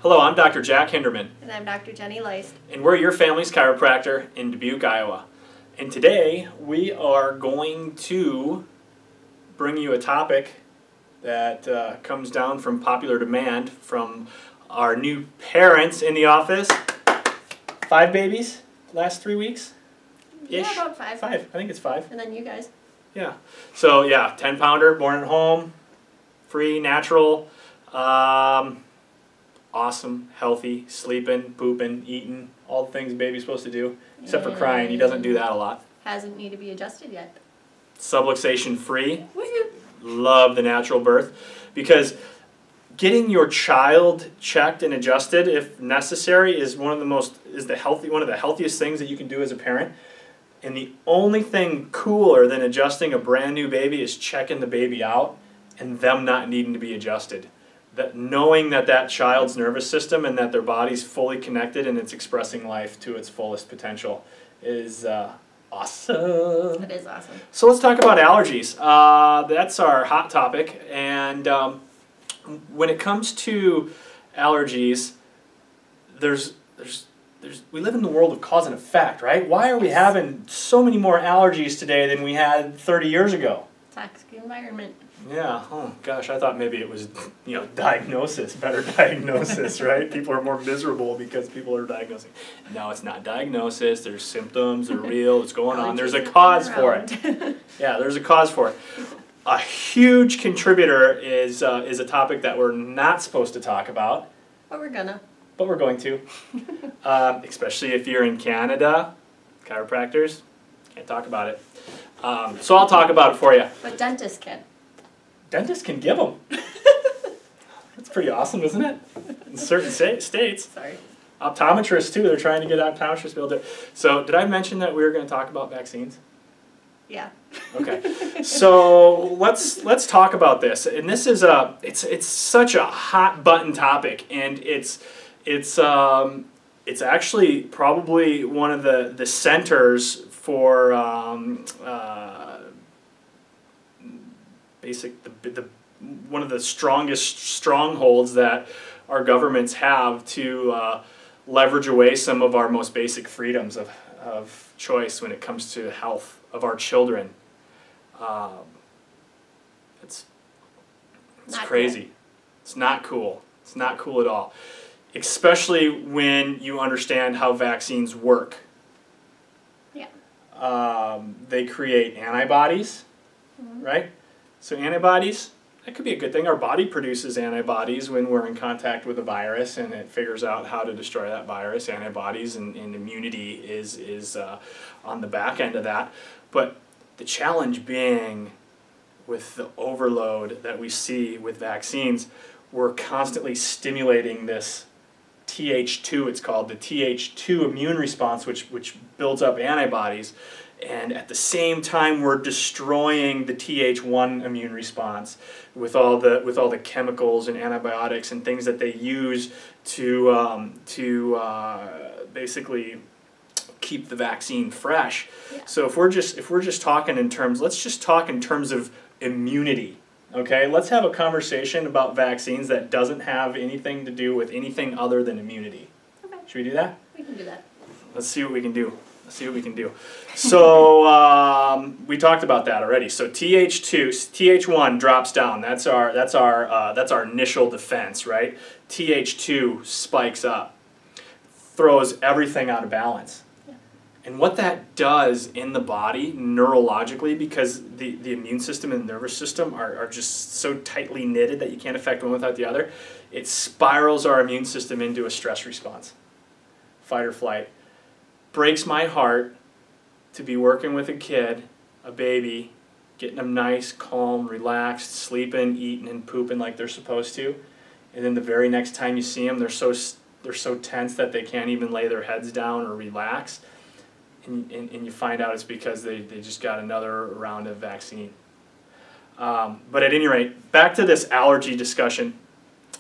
Hello, I'm Dr. Jack Hinderman. And I'm Dr. Jenny Leist. And we're your family's chiropractor in Dubuque, Iowa. And today we are going to bring you a topic that comes down from popular demand from our new parents in the office. 5 babies last 3 weeks? Yeah, about 5. 5. I think it's 5. And then you guys. Yeah. So yeah, 10-pounder, born at home, free, natural, awesome, healthy, sleeping, pooping, eating, all the things a baby's supposed to do, except for crying. He doesn't do that a lot. Hasn't need to be adjusted yet. Subluxation free. Woo-hoo. Love the natural birth, because getting your child checked and adjusted if necessary is one of the healthiest things that you can do as a parent. And the only thing cooler than adjusting a brand new baby is checking the baby out and them not needing to be adjusted. That knowing that child's nervous system and that their body's fully connected and it's expressing life to its fullest potential is awesome. That is awesome. So let's talk about allergies. That's our hot topic. And when it comes to allergies, we live in the world of cause and effect, right? Why are we having so many more allergies today than we had 30 years ago? Toxic environment. Yeah. Oh gosh, I thought maybe it was, diagnosis, better diagnosis, right? People are more miserable because people are diagnosing. No, it's not diagnosis. There's symptoms. They're real. It's going on. There's a cause for it. Yeah, there's a cause for it. A huge contributor is a topic that we're not supposed to talk about. But we're gonna. But we're going to. Especially if you're in Canada, chiropractors can't talk about it. So I'll talk about it for you. But dentists can. Dentists can give them. That's pretty awesome, isn't it? In certain states. Sorry. Optometrists, too. They're trying to get optometrists to be able to. So did I mention that we were going to talk about vaccines? Yeah. Okay. So let's talk about this. And this is it's such a hot button topic, and it's actually probably one of the centers for one of the strongest strongholds that our governments have to leverage away some of our most basic freedoms of choice when it comes to the health of our children. It's crazy. Cool. It's not cool. It's not cool at all. Especially when you understand how vaccines work. Yeah. They create antibodies, right? So antibodies, that could be a good thing. Our body produces antibodies when we're in contact with a virus, and it figures out how to destroy that virus. Antibodies and immunity is on the back end of that. But the challenge being with the overload that we see with vaccines, we're constantly stimulating this Th2, it's called, the Th2 immune response, which builds up antibodies. And at the same time, we're destroying the Th1 immune response with all the chemicals and antibiotics and things that they use to basically keep the vaccine fresh. Yeah. So if we're just talking in terms, let's just talk in terms of immunity. Okay, let's have a conversation about vaccines that doesn't have anything to do with anything other than immunity. Okay. Should we do that? We can do that. Let's see what we can do. Let's see what we can do. So we talked about that already. So Th1 drops down. That's our initial defense, right? Th2 spikes up, throws everything out of balance. Yeah. And what that does in the body neurologically, because the immune system and the nervous system are just so tightly knitted that you can't affect one without the other, it spirals our immune system into a stress response, fight or flight. Breaks my heart to be working with a kid, a baby, getting them nice, calm, relaxed, sleeping, eating, and pooping like they're supposed to, and then the very next time you see them, they're so tense that they can't even lay their heads down or relax, and you find out it's because they just got another round of vaccine. But at any rate, back to this allergy discussion.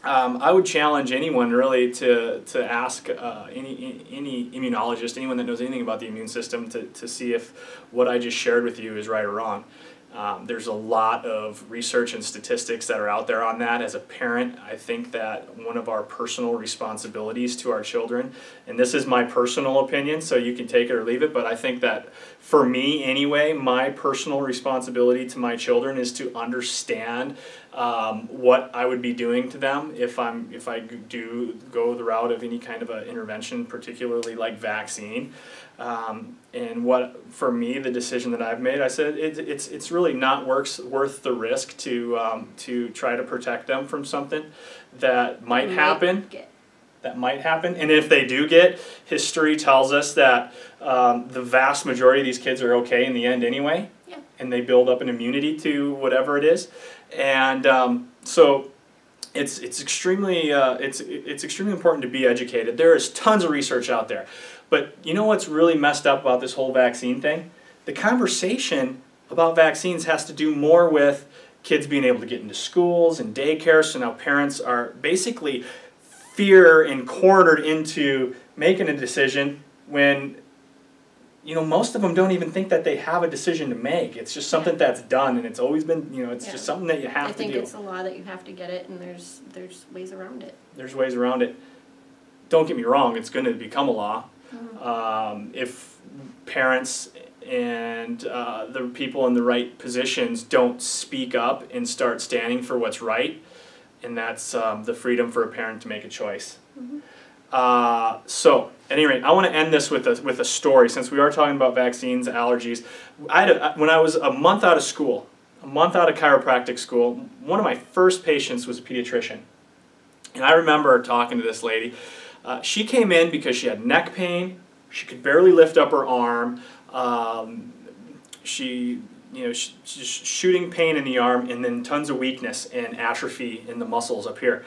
I would challenge anyone really to ask any immunologist, anyone that knows anything about the immune system, to see if what I just shared with you is right or wrong. There's a lot of research and statistics that are out there on that. As a parent, I think that one of our personal responsibilities to our children, and this is my personal opinion, so you can take it or leave it, but I think that for me anyway, my personal responsibility to my children is to understand what I would be doing to them if I do go the route of any kind of an intervention, particularly like vaccine. And what, for me, the decision that I've made, I said it's really not worth the risk to try to protect them from something that might happen. That might happen, and if they do get, history tells us that the vast majority of these kids are okay in the end anyway, and they build up an immunity to whatever it is, and so it's extremely important to be educated. There is tons of research out there. But you know what's really messed up about this whole vaccine thing? The conversation about vaccines has to do more with kids being able to get into schools and daycare, so now parents are basically fear and cornered into making a decision when, you know, most of them don't even think that they have a decision to make. It's just something that's done, and it's always been, you know, it's just something that you have to do. I think it's a law that you have to get it, and there's ways around it. There's ways around it. Don't get me wrong, it's going to become a law. If parents and the people in the right positions don't speak up and start standing for what's right, and that's the freedom for a parent to make a choice. So, at any rate, I want to end this with a story, since we are talking about vaccines, allergies. When I was a month out of school, a month out of chiropractic school, one of my first patients was a pediatrician. And I remember talking to this lady. She came in because she had neck pain. She could barely lift up her arm. She's shooting pain in the arm, and then tons of weakness and atrophy in the muscles up here.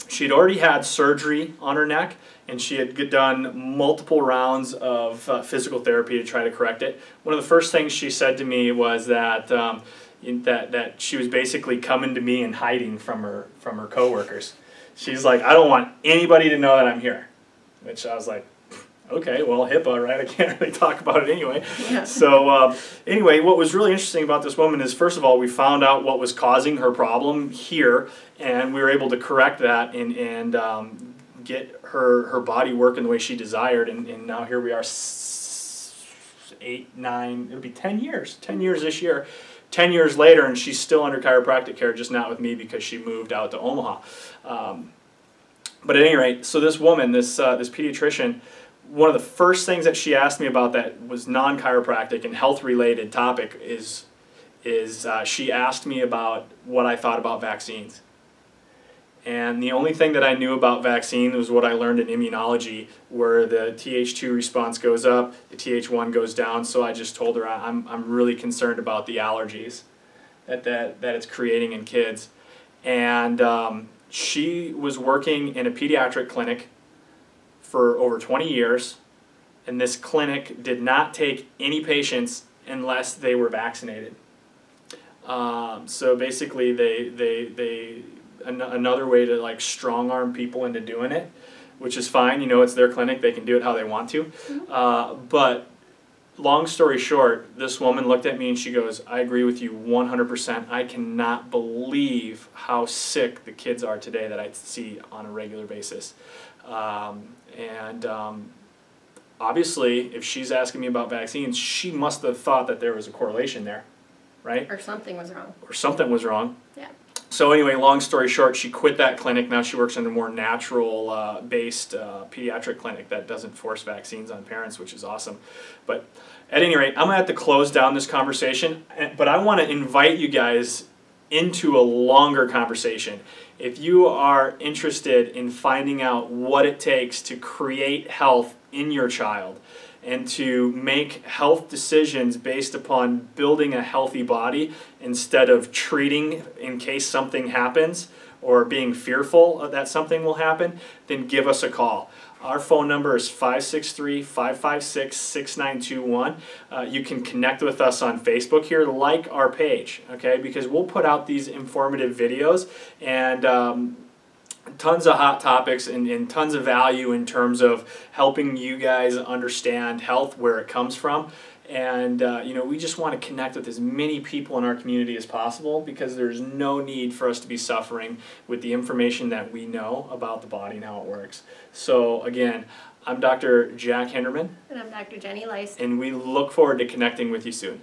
She had already had surgery on her neck, and she had done multiple rounds of physical therapy to try to correct it. One of the first things she said to me was that that she was basically coming to me and hiding from her coworkers. She's like, I don't want anybody to know that I'm here. Which I was like, okay, well, HIPAA, right? I can't really talk about it anyway. Yeah. So anyway, what was really interesting about this woman is, first of all, we found out what was causing her problem here, and we were able to correct that and get her body working the way she desired. And now here we are, 8, 9, it'll be 10 years. 10 years this year. 10 years later, and she's still under chiropractic care, just not with me because she moved out to Omaha. But at any rate, so this woman, this pediatrician, one of the first things that she asked me about that was non-chiropractic and health-related topic is she asked me about what I thought about vaccines. And the only thing that I knew about vaccine was what I learned in immunology, where the Th2 response goes up, the Th1 goes down. So I just told her I'm really concerned about the allergies that it's creating in kids. And she was working in a pediatric clinic for over 20 years, and this clinic did not take any patients unless they were vaccinated. So basically, they another way to like strong arm people into doing it, which is fine. You know, it's their clinic; they can do it how they want to. But long story short, this woman looked at me and she goes, "I agree with you 100%. I cannot believe how sick the kids are today that I see on a regular basis." Obviously, if she's asking me about vaccines, she must have thought that there was a correlation there, right? Or something was wrong. Or something was wrong. Yeah. So anyway, long story short, she quit that clinic. Now she works in a more natural-based pediatric clinic that doesn't force vaccines on parents, which is awesome. But at any rate, I'm going to have to close down this conversation, but I want to invite you guys into a longer conversation. If you are interested in finding out what it takes to create health in your child and to make health decisions based upon building a healthy body instead of treating in case something happens or being fearful that something will happen, then give us a call. Our phone number is 563-556-6921. You can connect with us on Facebook here, like our page, okay? Because we'll put out these informative videos and tons of hot topics and tons of value in terms of helping you guys understand health, where it comes from, And you know, we just want to connect with as many people in our community as possible, because there's no need for us to be suffering with the information that we know about the body and how it works. So again, I'm Dr. Jack Hinderman. And I'm Dr. Jenny Leist. And we look forward to connecting with you soon.